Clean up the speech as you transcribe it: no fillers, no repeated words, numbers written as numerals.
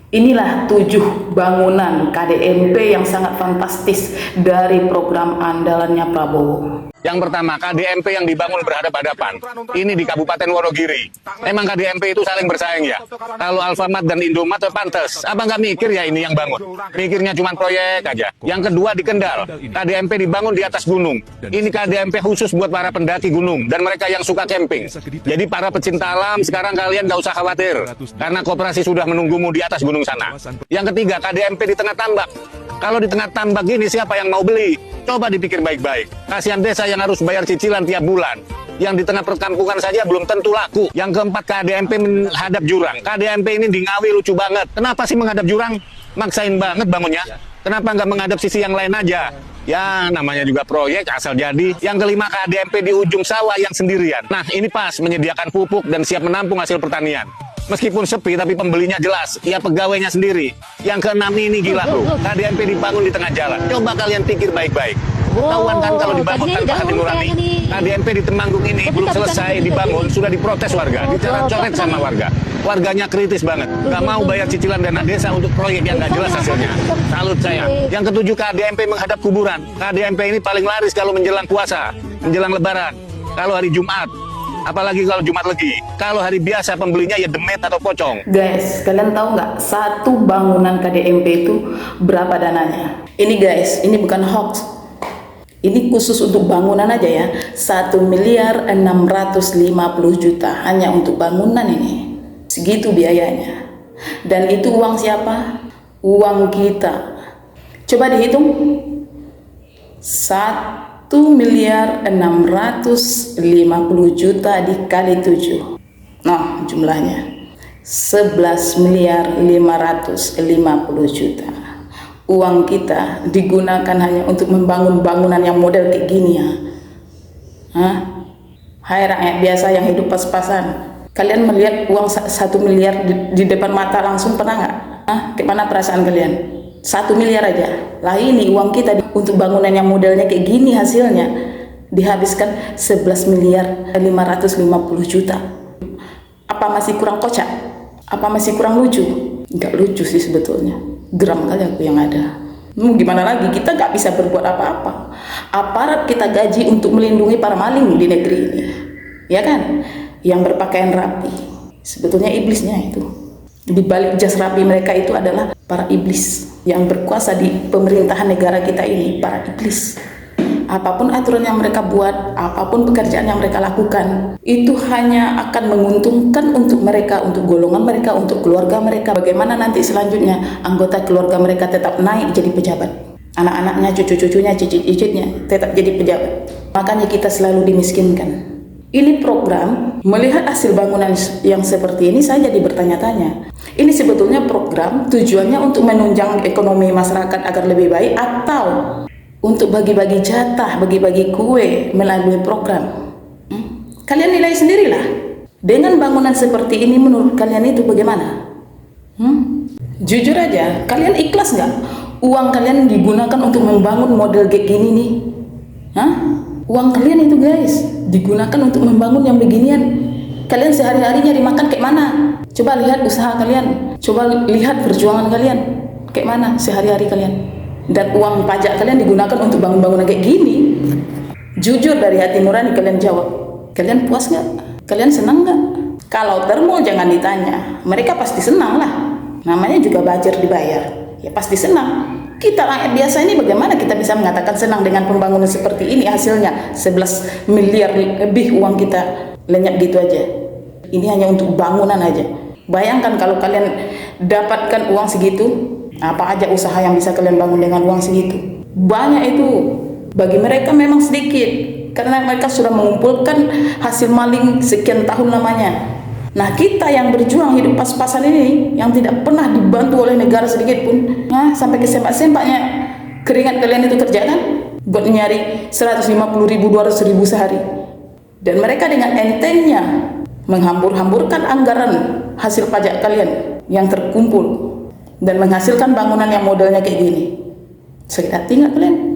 Inilah 7 bangunan KDMP yang sangat fantastis dari program andalannya Prabowo. Yang pertama, KDMP yang dibangun berhadapan-hadapan. Ini di Kabupaten Wonogiri. Memang KDMP itu saling bersaing ya. Kalau Alfamart dan Indomaret pantes. Apa nggak mikir ya ini yang bangun? Mikirnya cuma proyek aja. Yang kedua di Kendal. KDMP dibangun di atas gunung. Ini KDMP khusus buat para pendaki gunung dan mereka yang suka camping. Jadi para pecinta alam sekarang kalian nggak usah khawatir. Karena koperasi sudah menunggumu di atas gunung sana. Yang ketiga, KDMP di tengah tambak. Kalau di tengah tambak gini siapa yang mau beli? Coba dipikir baik-baik. Kasihan desa yang harus bayar cicilan tiap bulan. Yang di tengah perkampungan saja belum tentu laku. Yang keempat, KDMP menghadap jurang. KDMP ini di Ngawi lucu banget. Kenapa sih menghadap jurang? Maksain banget bangunnya. Kenapa nggak menghadap sisi yang lain aja? Ya, namanya juga proyek asal jadi. Yang kelima, KDMP di ujung sawah yang sendirian. Nah, ini pas menyediakan pupuk dan siap menampung hasil pertanian. Meskipun sepi, tapi pembelinya jelas. Ya pegawainya sendiri. Yang keenam ini gila bro. KDMP dibangun di tengah jalan. Coba kalian pikir baik-baik. Ketahuan kan kalau dibangun tanpa hati nurani. KDMP di Temanggung ini belum selesai dibangun, sudah diprotes warga. Dicoret sama warga. Warganya kritis banget. Gak mau bayar cicilan dana desa untuk proyek yang gak jelas hasilnya. Salut saya. Yang ketujuh, KDMP menghadap kuburan. KDMP ini paling laris kalau menjelang puasa, menjelang lebaran. Kalau hari Jumat. Apalagi kalau Jumat Legi. Kalau hari biasa pembelinya ya demet atau pocong. Guys, kalian tahu nggak satu bangunan KDMP itu berapa dananya? Ini guys, ini bukan hoax. Ini khusus untuk bangunan aja ya. 1.650.000.000 hanya untuk bangunan ini. Segitu biayanya. Dan itu uang siapa? Uang kita. Coba dihitung. 1.650.000.000 dikali 7. Nah, jumlahnya 11.550.000.000. Uang kita digunakan hanya untuk membangun bangunan yang model kayak gini ya. Hai rakyat biasa yang hidup pas-pasan. Kalian melihat uang 1 miliar di depan mata langsung pernah nggak? Gimana perasaan kalian? 1 miliar aja. Lah ini uang kita untuk bangunan yang modelnya kayak gini hasilnya dihabiskan 11.550.000.000. Apa masih kurang kocak? Apa masih kurang lucu? Nggak lucu sih sebetulnya. Geram kali aku yang ada. Gimana lagi, kita nggak bisa berbuat apa-apa. Aparat kita gaji untuk melindungi para maling di negeri ini, ya kan? Yang berpakaian rapi. Sebetulnya iblisnya itu. Di balik jas rapi mereka itu adalah para iblis yang berkuasa di pemerintahan negara kita ini, para iblis. Apapun aturan yang mereka buat, apapun pekerjaan yang mereka lakukan, itu hanya akan menguntungkan untuk mereka, untuk golongan mereka, untuk keluarga mereka. Bagaimana nanti selanjutnya anggota keluarga mereka tetap naik jadi pejabat, anak-anaknya, cucu-cucunya, cicit-cicitnya tetap jadi pejabat. Makanya kita selalu dimiskinkan. Ini program, melihat hasil bangunan yang seperti ini, saya jadi bertanya-tanya. Ini sebetulnya program tujuannya untuk menunjang ekonomi masyarakat agar lebih baik, atau untuk bagi-bagi jatah, bagi-bagi kue melalui program? Kalian nilai sendirilah. Dengan bangunan seperti ini menurut kalian itu bagaimana? Jujur aja, kalian ikhlas nggak uang kalian digunakan untuk membangun model kayak gini nih? Uang kalian itu guys digunakan untuk membangun yang beginian. Kalian sehari-hari nyari makan kayak mana? Coba lihat usaha kalian, coba lihat perjuangan kalian kayak mana sehari-hari kalian. Dan uang pajak kalian digunakan untuk bangun-bangunan kayak gini. Jujur dari hati nurani kalian jawab. Kalian puas nggak? Kalian senang nggak? Kalau termo jangan ditanya. Mereka pasti senang lah. Namanya juga belajar dibayar. Ya pasti senang. Kita rakyat biasa ini bagaimana kita bisa mengatakan senang dengan pembangunan seperti ini? Hasilnya 11 miliar lebih uang kita lenyap gitu aja. Ini hanya untuk bangunan aja. Bayangkan kalau kalian dapatkan uang segitu, apa aja usaha yang bisa kalian bangun dengan uang segitu? Banyak itu. Bagi mereka memang sedikit, karena mereka sudah mengumpulkan hasil maling sekian tahun lamanya. Nah kita yang berjuang hidup pas-pasan ini, yang tidak pernah dibantu oleh negara sedikit pun, sampai ke sempak-sempaknya keringat kalian itu kerja kan, buat nyari 150.000, 200.000 sehari. Dan mereka dengan entengnya menghambur-hamburkan anggaran hasil pajak kalian yang terkumpul dan menghasilkan bangunan yang modelnya kayak gini. Sakit hati nggak kalian?